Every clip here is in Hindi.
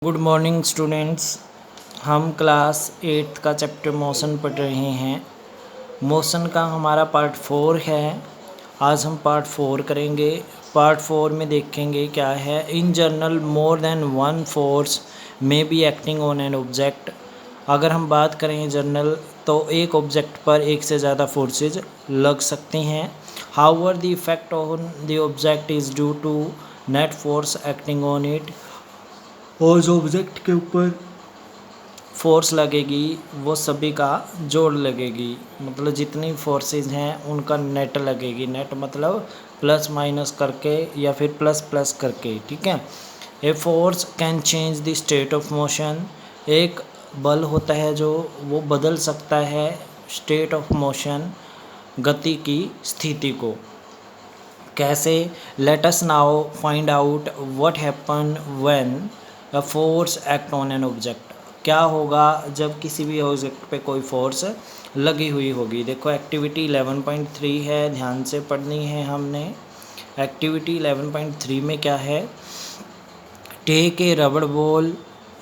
Good morning students. हम क्लास 8th का चैप्टर मोशन पढ़ रहे हैं। मोशन का हमारा पार्ट 4 है। आज हम पार्ट 4 करेंगे। पार्ट 4 में देखेंगे क्या है। In general more than one force may be acting on an object. अगर हम बात करें जनरल तो एक ऑब्जेक्ट पर एक से ज़्यादा फोर्सेज लग सकती हैं। However the effect on the object is due to net force acting on it. और जो ऑब्जेक्ट के ऊपर फोर्स लगेगी वो सभी का जोड़ लगेगी, मतलब जितनी फोर्सेस हैं उनका नेट लगेगी। नेट मतलब प्लस माइनस करके या फिर प्लस प्लस करके, ठीक है। A force can change the state of motion. एक बल होता है जो वो बदल सकता है स्टेट ऑफ मोशन, गति की स्थिति को। कैसे? Let us now find out what happen when a force act on an object. क्या होगा जब किसी भी ऑब्जेक्ट पे कोई फोर्स लगी हुई होगी। देखो एक्टिविटी 11.3 है, ध्यान से पढ़नी है हमने। एक्टिविटी 11.3 में क्या है। Take a rubber ball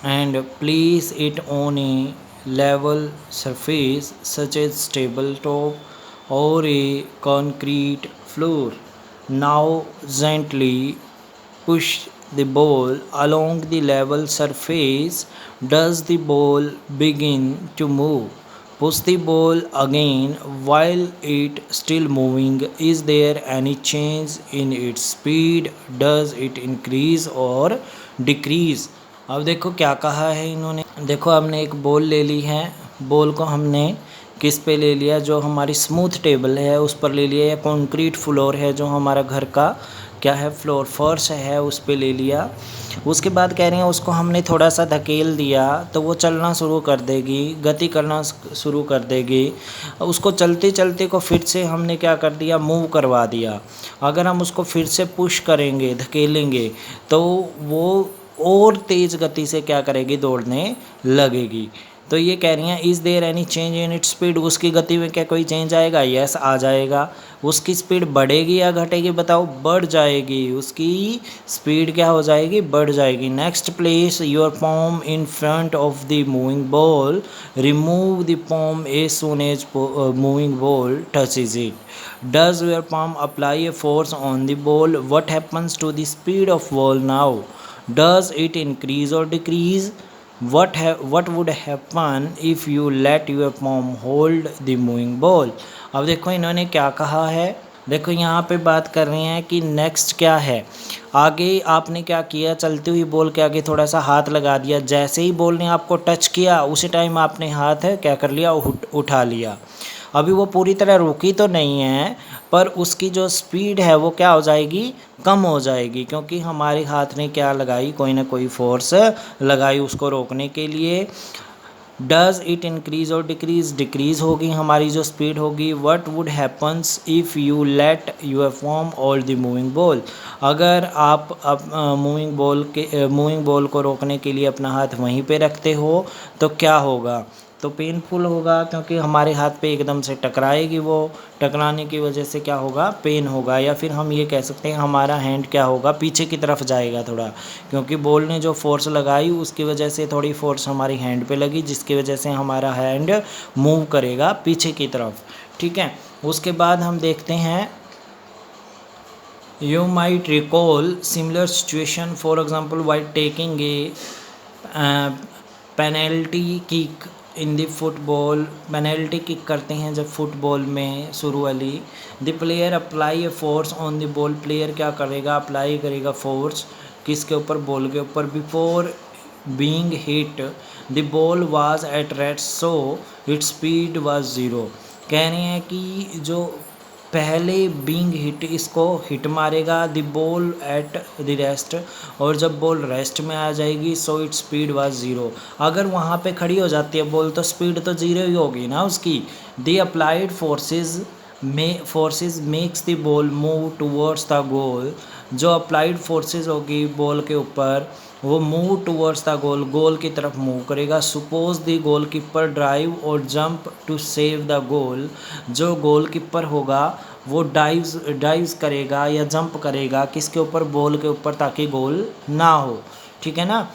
and place it on a level surface such as table top और a concrete floor. Now gently push the ball along the level surface. Does the ball begin to move? Push the ball again while it still moving. Is there any change in its speed? Does it increase or decrease? अब देखो क्या कहा है इन्होंने। देखो हमने एक बॉल ले ली है। बॉल को हमने किस पे ले लिया? जो हमारी स्मूथ टेबल है उस पर ले लिया, या कंक्रीट फ्लोर है जो हमारा घर का क्या है, फ्लोर फर्श है, उस पे ले लिया। उसके बाद कह रहे हैं उसको हमने थोड़ा सा धकेल दिया तो वो चलना शुरू कर देगी, गति करना शुरू कर देगी। उसको चलते चलते को फिर से हमने क्या कर दिया, मूव करवा दिया। अगर हम उसको फिर से पुश करेंगे, धकेलेंगे, तो वो और तेज़ गति से क्या करेगी, दौड़ने लगेगी। तो ये कह रही हैं is there any change in its speed. उसकी गति में क्या कोई चेंज आएगा? यस, आ जाएगा। उसकी स्पीड बढ़ेगी या घटेगी? बताओ। बढ़ जाएगी। उसकी स्पीड क्या हो जाएगी? बढ़ जाएगी। Next, place your palm in front of the moving ball. Remove the palm as soon as moving ball touches it. Does your palm apply a force on the ball? What happens to the speed of ball now? Does it increase or decrease? What would happen if you let your palm hold the moving ball? अब देखो इन्होंने क्या कहा है। देखो यहाँ पे बात कर रहे हैं कि नेक्स्ट क्या है। आगे आपने क्या किया, चलती हुई बॉल के आगे थोड़ा सा हाथ लगा दिया। जैसे ही बॉल ने आपको टच किया उसी टाइम आपने हाथ क्या कर लिया, उठा लिया। अभी वो पूरी तरह रुकी तो नहीं है, पर उसकी जो स्पीड है वो क्या हो जाएगी, कम हो जाएगी, क्योंकि हमारे हाथ ने क्या लगाई, कोई ना कोई फोर्स लगाई उसको रोकने के लिए। Does it increase or decrease? Decrease होगी हमारी जो स्पीड होगी। What would happens if you let your form all the moving ball? अगर आप मूविंग बॉल को रोकने के लिए अपना हाथ वहीं पे रखते हो तो क्या होगा? तो पेनफुल होगा, क्योंकि हमारे हाथ पे एकदम से टकराएगी। वो टकराने की वजह से क्या होगा, पेन होगा। या फिर हम ये कह सकते हैं हमारा हैंड क्या होगा, पीछे की तरफ जाएगा थोड़ा, क्योंकि बॉल ने जो फोर्स लगाई उसकी वजह से थोड़ी फोर्स हमारी हैंड पे लगी, जिसकी वजह से हमारा हैंड मूव करेगा पीछे की तरफ, ठीक है। उसके बाद हम देखते हैं you might recall similar situation for example while taking a penalty kick in the football. Penalty kick करते हैं जब फुटबॉल में, शुरू वाली। The player apply a force on the ball. Player क्या करेगा, अप्लाई करेगा फोर्स किसके ऊपर, बॉल के ऊपर। Before being hit the ball was at rest so its speed was zero. कह रहे हैं कि जो पहले बीइंग हिट, इसको हिट मारेगा the ball at the rest, और जब बॉल रेस्ट में आ जाएगी so it speed was zero. अगर वहाँ पे खड़ी हो जाती है बॉल तो स्पीड तो ज़ीरो ही होगी ना उसकी। The applied forces makes the ball move towards the goal. जो अप्लाइड फोर्सेस होगी बॉल के ऊपर वो move towards the goal, goal की तरफ मूव करेगा। Suppose the goal keeper drive और jump to save the goal. जो गोल कीपर होगा वो डाइव्स करेगा या जंप करेगा किसके ऊपर, बॉल के ऊपर, ताकि गोल ना हो, ठीक है ना।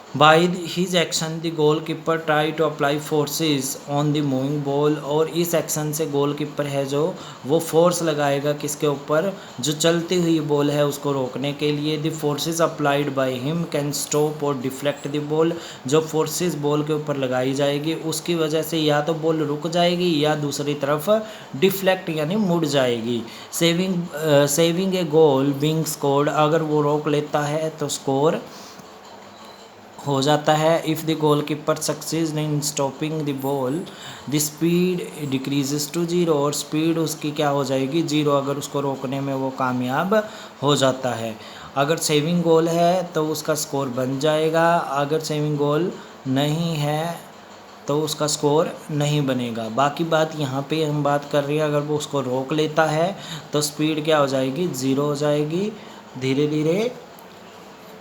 By his action the goal keeper try to apply forces on the moving ball, और इस एक्शन से गोल कीपर है जो वो फोर्स लगाएगा किसके ऊपर, जो चलती हुई बॉल है उसको रोकने के लिए। The forces applied by him can stop और डिफ्लेक्ट द बॉल, जो फोर्सेस बॉल के ऊपर लगाई जाएगी उसकी वजह से या तो बॉल रुक जाएगी या दूसरी तरफ डिफ्लेक्ट यानी मुड़ जाएगी। सेविंग ए गोल बीइंग स्कोर्ड, अगर वो रोक लेता है तो स्कोर हो जाता है। If the goal keeper succeed in stopping the ball the speed decreases to zero, और स्पीड उसकी क्या हो जाएगी, जीरो, अगर उसको रोकने में वो कामयाब हो जाता है। अगर सेविंग गोल है तो उसका स्कोर बन जाएगा, अगर सेविंग गोल नहीं है तो उसका स्कोर नहीं बनेगा। बाकी बात यहाँ पे हम बात कर रहे हैं, अगर वो उसको रोक लेता है तो स्पीड क्या हो जाएगी, ज़ीरो हो जाएगी धीरे धीरे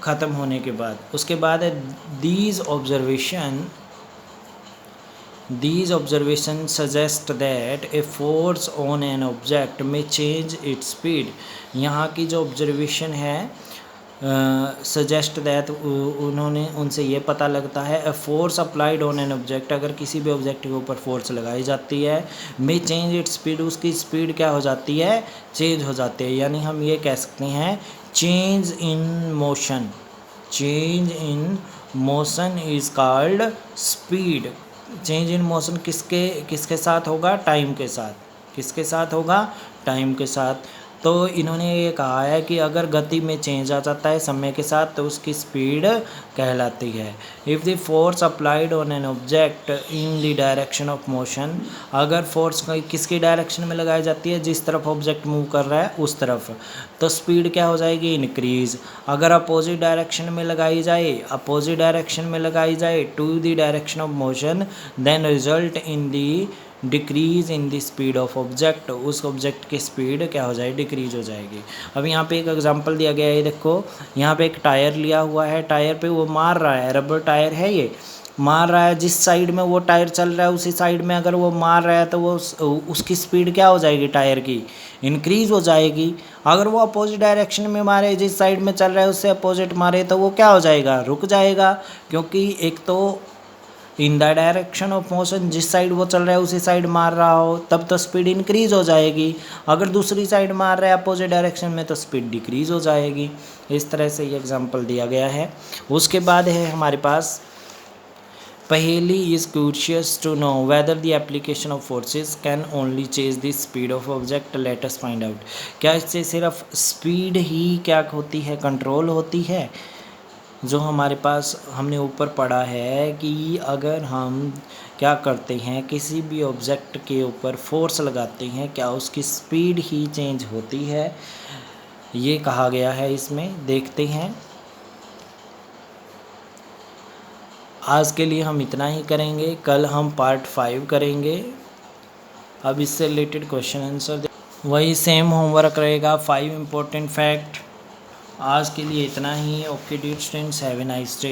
ख़त्म होने के बाद। उसके बाद है these observation suggest that A force on an object में चेंज इट्स स्पीड। यहाँ की जो ऑब्जर्वेशन है सजेस्ट दैट, उन्होंने उनसे ये पता लगता है a force applied on an object, अगर किसी भी ऑब्जेक्ट के ऊपर फोर्स लगाई जाती है, मे चेंज इट्स स्पीड, उसकी स्पीड क्या हो जाती है, चेंज हो जाती है। यानी हम ये कह सकते हैं change in motion, change in motion is called speed. Change in motion किसके किसके साथ होगा, टाइम के साथ। किसके साथ होगा, टाइम के साथ। तो इन्होंने ये कहा है कि अगर गति में चेंज आ जाता है समय के साथ तो उसकी स्पीड कहलाती है। If the force applied on an object in the direction of motion, अगर फोर्स किसकी डायरेक्शन में लगाई जाती है, जिस तरफ ऑब्जेक्ट मूव कर रहा है उस तरफ, तो स्पीड क्या हो जाएगी, इंक्रीज। अगर अपोजिट डायरेक्शन में लगाई जाए to the direction of motion, then result in the decrease in the speed of object, उस ऑब्जेक्ट की स्पीड क्या हो जाएगी, डिक्रीज हो जाएगी। अब यहाँ पे एक एग्जांपल दिया गया है, देखो यहाँ पे एक टायर लिया हुआ है, टायर पे वो मार रहा है, रबर टायर है ये, मार रहा है, जिस साइड में वो टायर चल रहा है उसी साइड में अगर वो मार रहा है तो वो उसकी स्पीड क्या हो जाएगी, टायर की इंक्रीज हो जाएगी। अगर वो अपोजिट डायरेक्शन में मारे, जिस साइड में चल रहा है उससे अपोजिट मारे, तो वो क्या हो जाएगा, रुक जाएगा, क्योंकि एक तो in the direction of motion, जिस साइड वो चल रहा है उसी साइड मार रहा हो तब तो स्पीड इंक्रीज हो जाएगी, अगर दूसरी साइड मार रहा है अपोजिट डायरेक्शन में तो स्पीड डिक्रीज हो जाएगी। इस तरह से ये एग्जांपल दिया गया है। उसके बाद है हमारे पास पहेली is curious to know whether the application of forces can only change the speed of object, let us find out. क्या इससे सिर्फ स्पीड ही क्या होती है, कंट्रोल होती है। जो हमारे पास हमने ऊपर पढ़ा है कि अगर हम क्या करते हैं, किसी भी ऑब्जेक्ट के ऊपर फोर्स लगाते हैं, क्या उसकी स्पीड ही चेंज होती है, ये कहा गया है इसमें। देखते हैं, आज के लिए हम इतना ही करेंगे, कल हम पार्ट 5 करेंगे। अब इससे रिलेटेड क्वेश्चन आंसर वही सेम होमवर्क रहेगा, 5 इम्पोर्टेंट फैक्ट। आज के लिए इतना ही। Okay dear students, have a nice day.